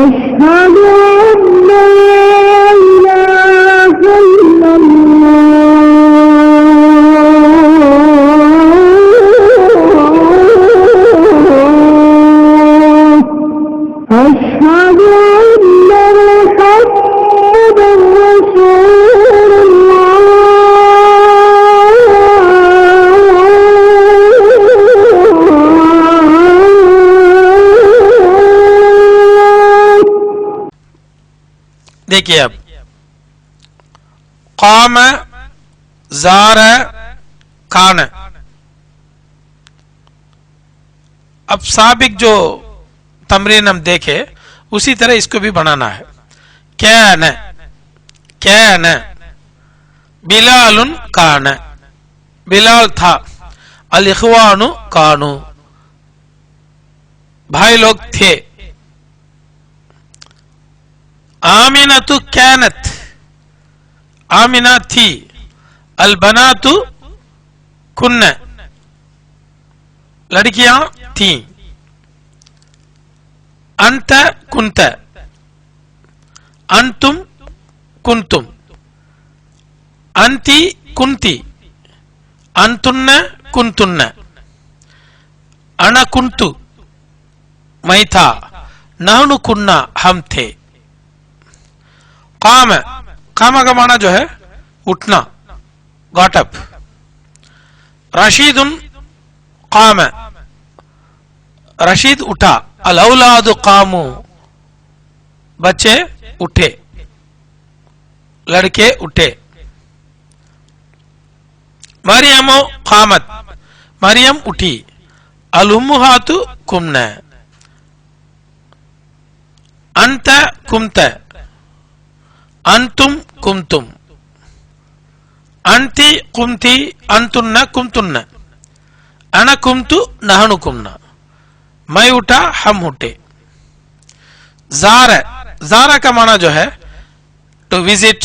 अशहदु अल्ला इलाहा इल्लल्लाह अशहदु अन्ना मुहम्मदर रसूलुल्लाह देखिए अब क़ाम ज़ार कान। अब साबिक जो तमरीन हम देखे उसी तरह इसको भी बनाना है। कैन कैन बिलालुन कान बिलाल था। अल इख़वानु कानु भाई लोग थे। आमिनतु कैनत आमिना थी। अल बनातु कुन्न लड़कियां थी। अंत कुंत अंतुम कुंतुम। अंति कुंती अंतुन्न कुंतुन्न। अना कुंतु मैं था। नहनु कुन्ना हम थे। काम काम का माना जो है उठना गॉट अप। रशीदुन काम रशीद उठा। अल औलादु कामू बच्चे उठे लड़के उठे। मरियमो कामत मरियम उठी। अल उम्मुहातु कुम्न अंत कुमत अंतुम कुमतुम। अंति कुमती अंतुन्न कुमतुन्न। अना कुमतु नहनु कुमना मैं उठा हम उठे। ज़ार ज़ारा का माना जो है टू विजिट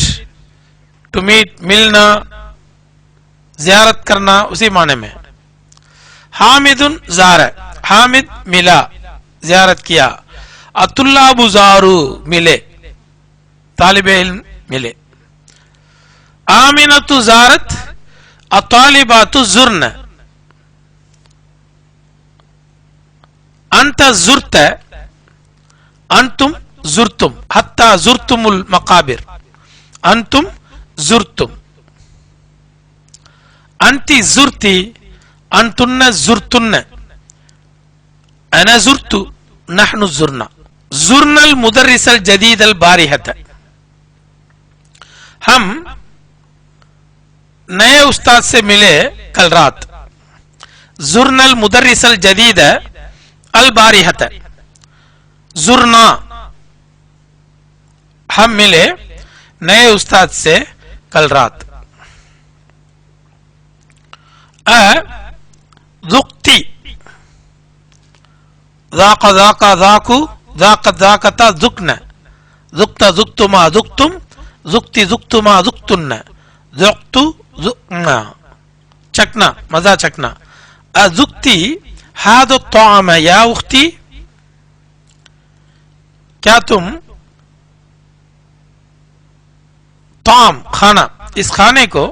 टू मीट मिलना ज़ियारत करना उसी माने में। हामिदुन ज़ार हामिद मिला ज़ियारत किया। अतुल्लाबु ज़ारू मिले तालिबे इल्म मिले। आमिनतु ज़ारत अतालिबातु ज़ुर्न। अंत ज़ुर्त अंतुम ज़ुर्तुम हत्ता ज़ुर्तुमुल मकाबिर। अंतुम ज़ुर्तुम। अंति ज़ुर्ती अंतुन्न ज़ुर्तुन्न। अना ज़ुर्तु नहनु ज़ुर्ना। ज़ुर्नल मुदर्रिसल जदीदल बारिहत हम नए उस्ताद से मिले कल रात। ज़ुर्नल मुदर्रिसल जदीद अल बारिहत ज़ुर्ना हम मिले नए उस्ताद से कल रात। ज़ुक्ती ज़ाक़ा ज़ाक़ा ज़ाक़ु ज़ाक़त ज़ाक़ता ज़ुक्न। ज़ुक्ता ज़ुक्तुमा ज़ुक्तुम ज़ुक्ती ज़ुक्तुमा ज़ुक्तुन्न। ज़ुक्तु ज़ुक्ना चखना मजा चखना। अज़ुक्ती हादो तौम या उख्ती क्या तुम तौम खाना इस खाने को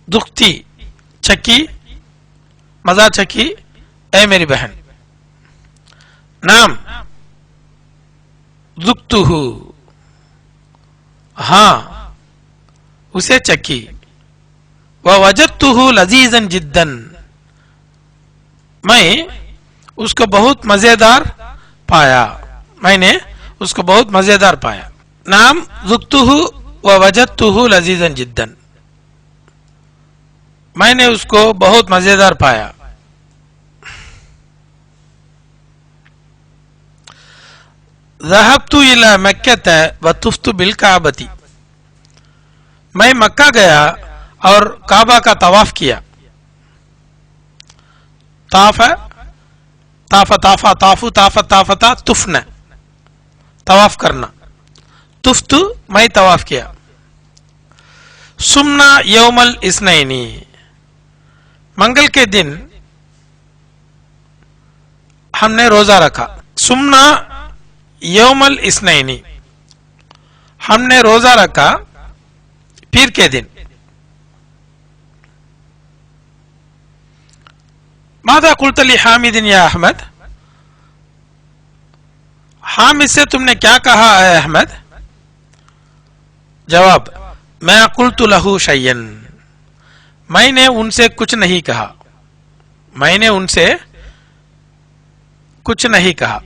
दुख्ती चकी मजा चकी ए मेरी बहन। नाम दुख्तुहु हाँ उसे चकी। व वजदतुहु लजीजन जिद्दन मैं उसको बहुत मजेदार पाया। मैंने उसको बहुत मजेदार पाया। नाम ज़ुक्तुहु व वजदतुहु लजीजन जिद्दन मैंने उसको बहुत मजेदार पाया। ज़हबतु इला मक्कत व तुफ्तु बिल काबती मैं मक्का गया और काबा का तवाफ किया। ताफ़ा ताफ़ा ताफ़ा ताफ़ु ताफ़ा ताफ़ता तुफ़न तवाफ करना। तुफ्तु मैं तवाफ किया। सुमना यौमल इस्नैनी मंगल के दिन हमने रोजा रखा। सुमना यौमल इस्नैनी, हमने रोजा रखा पीर के दिन। मादा कुल्त ली हामिदिन या अहमद, हामिद से तुमने क्या कहा है अहमद? जवाब, मैं कुल्तु लहू शय्यन, मैंने उनसे कुछ नहीं कहा, मैंने उनसे कुछ नहीं कहा।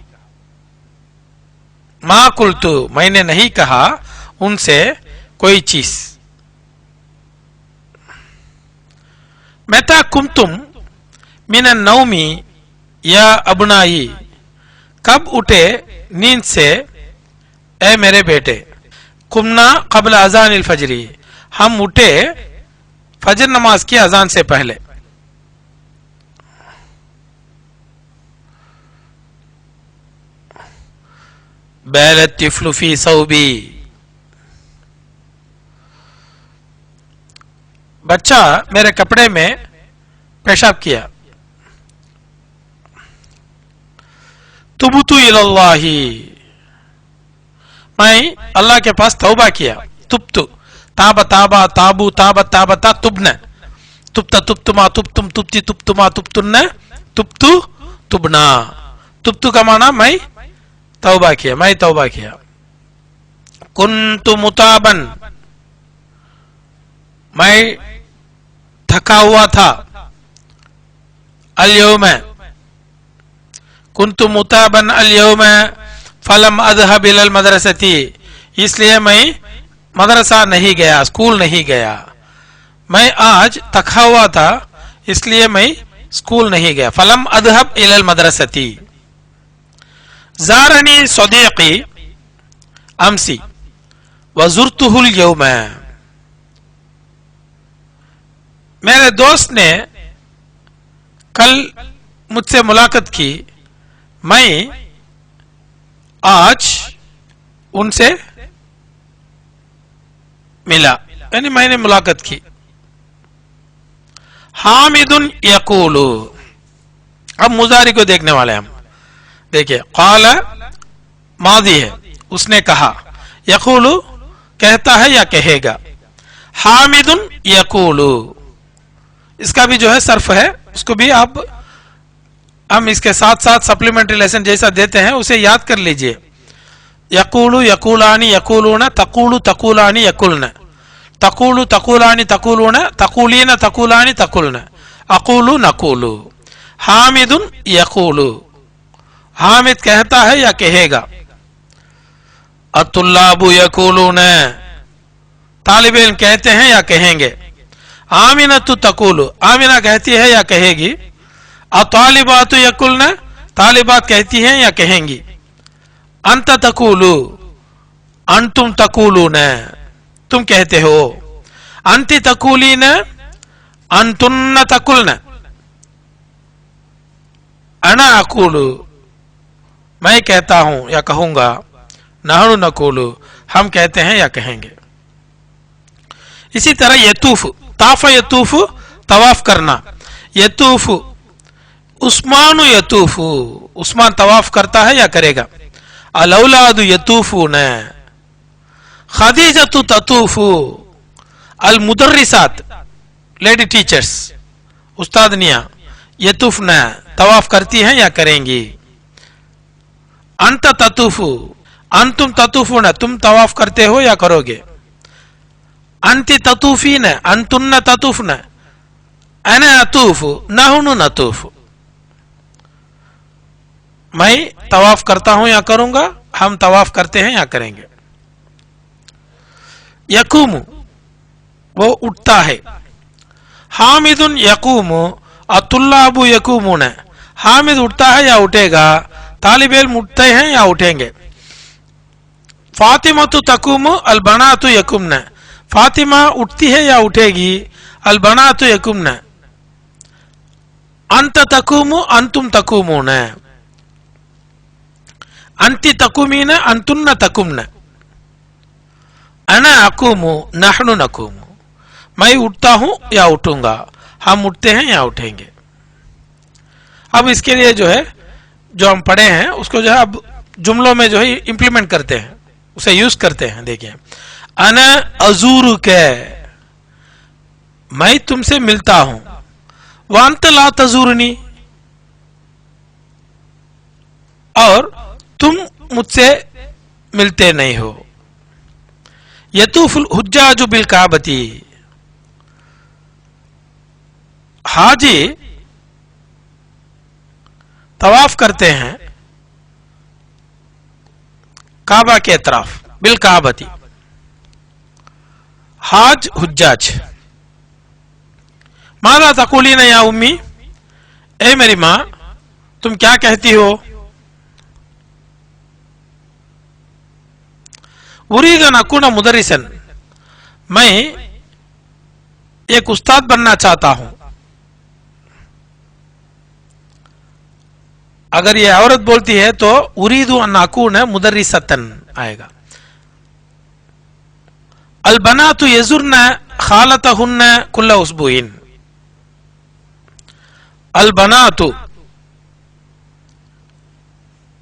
मा कुल्तु, मैंने नहीं कहा उनसे कोई चीज। मता कुमतुम मिनन नौमी या अबनाई, कब उठे नींद से ए मेरे बेटे। कुमना कबल अजान अल फजरी, हम उठे फजर नमाज की अजान से पहले। बैलत तिफ्लु फी सौबी, बच्चा मेरे कपड़े में पेशाब किया। तुबतु इलल्लाही, मैं अल्लाह के पास तौबा किया। तुब्तु, ताबा ताबा ताबू ताबा ताबता तुबन, तुब्ता तुब्तुमा तुब्तुम तुब्ती तुब्तुमा तुब्तुन्न तुब्तु तुबना। तुब्तु का माना मैं तौबा किया, मैं तौबा किया। कुन्तु मुताबन, मैं थका हुआ था। अल-यौम, कुन्तु मुताबन अल-यौम फलम अज़हब इलल मदरसती, इसलिए मैं मदरसा नहीं गया, स्कूल नहीं गया। मैं आज थका हुआ था इसलिए मैं स्कूल नहीं गया। फलम अज़हब इलल मदरसती। ज़ारनी सदीक़ी अमसी वज़ुरतुहुल यौम, मेरे दोस्त ने कल मुझसे मुलाकात की, मैं आज उनसे मिला, यानी मैंने मुलाकात की। हामिदुन यकूलु, अब मुजारी को देखने वाले हम। देखिए, क़ाला मादी है, उसने कहा। यकूलु कहता है या कहेगा। हामिदुन यकूलु, इसका भी जो है सर्फ है, उसको भी आप हम इसके साथ साथ सप्लीमेंट्री लेसन जैसा देते हैं उसे याद कर लीजिए। यकूलु यकूलानी यकूलूना, तकूलु तकूलानी यकुलना, तकूलु तकूलानी तकूलूना, तकूलीना तकूलानी तकुलना, अकूलु नकूलु। हामिदुन यकूलु, हामिद कहता है या कहेगा। अतुल्लाबु यकूलूना, तालिब इल्म कहते हैं या कहेंगे। आमिनतु तकूलु, आमिना कहती है या कहेगी। अतालिबातु यकुलना, तालिबात कहती हैं या कहेंगी। अंत तकूलु, अंतुम तकूलून, तुम कहते हो। अंति तकूलीन, अंतुन्न तकुलन, अना अकूलु, मैं कहता हूं या कहूंगा। नहनु नकूलु, हम कहते हैं या कहेंगे। इसी तरह यतूफ, ताफ़ यतूफ तवाफ करना। यतूफ, उस्मान यतूफ, उस्मान तवाफ करता है या करेगा। अलौलादु यतूफून, खदीजतु ततूफु, अल मुदर्रिसात लेडी टीचर्स, उस्तादनियां, यतूफन तवाफ करती हैं या करेंगी। अंत ततूफु, अंतुम ततूफुन, तुम तवाफ करते हो या करोगे। अंति ततूफीन, अंतुन्न ततूफन, अना अतूफु, नहुनु नतूफु, मैं तवाफ करता हूं या करूंगा, हम तवाफ करते हैं या करेंगे। यकूमु, वो उठता है। हामिदुन यकूमु, अतुल्लाबु यकूमुन, हामिद उठता है या उठेगा, तालिब इल्म उठते हैं या उठेंगे। फातिमतु तकूमु, अलबनातु यकुमन, फातिमा उठती है या उठेगी। अलबनातु यकुमन, अंत तकूमु, अंतुम तकूमुन, अंति तकुमीन, अंतुन्न तकुमन, अना अकूमु, नहनु नकूमु, मैं उठता हूं या उठूंगा, हम उठते हैं या उठेंगे। अब इसके लिए जो है जो हम पढ़े हैं उसको जो है अब जुमलों में जो है इंप्लीमेंट करते हैं, उसे यूज करते हैं। देखिए, अना अजूर के, मैं तुमसे मिलता हूं, वांत ला तजूरनी, और तुम मुझसे मिलते नहीं हो। यतूफुल हुज्जाजु बिल काबती, हाजी तवाफ करते हैं काबा के तरफ, बिल काबती, हाज हुज्जाज। मादा तकुलीन या उम्मी, ए मेरी मां तुम क्या कहती हो? उरीदु अन अकूना मुदर्रिसन, मैं एक उस्ताद बनना चाहता हूं। अगर ये औरत बोलती है तो उरीदु अन अकूना मुदर्रिसतन आएगा। अल बनातु यजुरना खालतहुन्ना कुल्ला उसबुइन, अल बनातु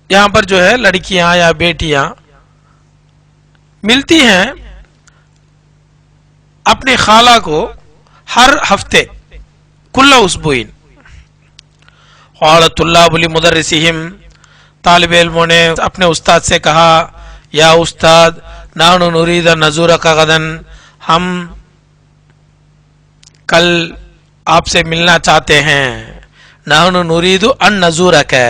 यहां पर जो है लड़कियां या बेटियां मिलती हैं अपनी खाला को हर हफ्ते, कुल्ला उसबुइन। क़ालतुल्लाबु लिमुदर्रिसिहिम, तालिब इल्मों ने अपने उस्ताद से कहा, या उस्ताद नानु नुरीद अन नज़ूरका गदन, हम कल आपसे मिलना चाहते हैं। नानु नुरीदु अन नज़ूरका,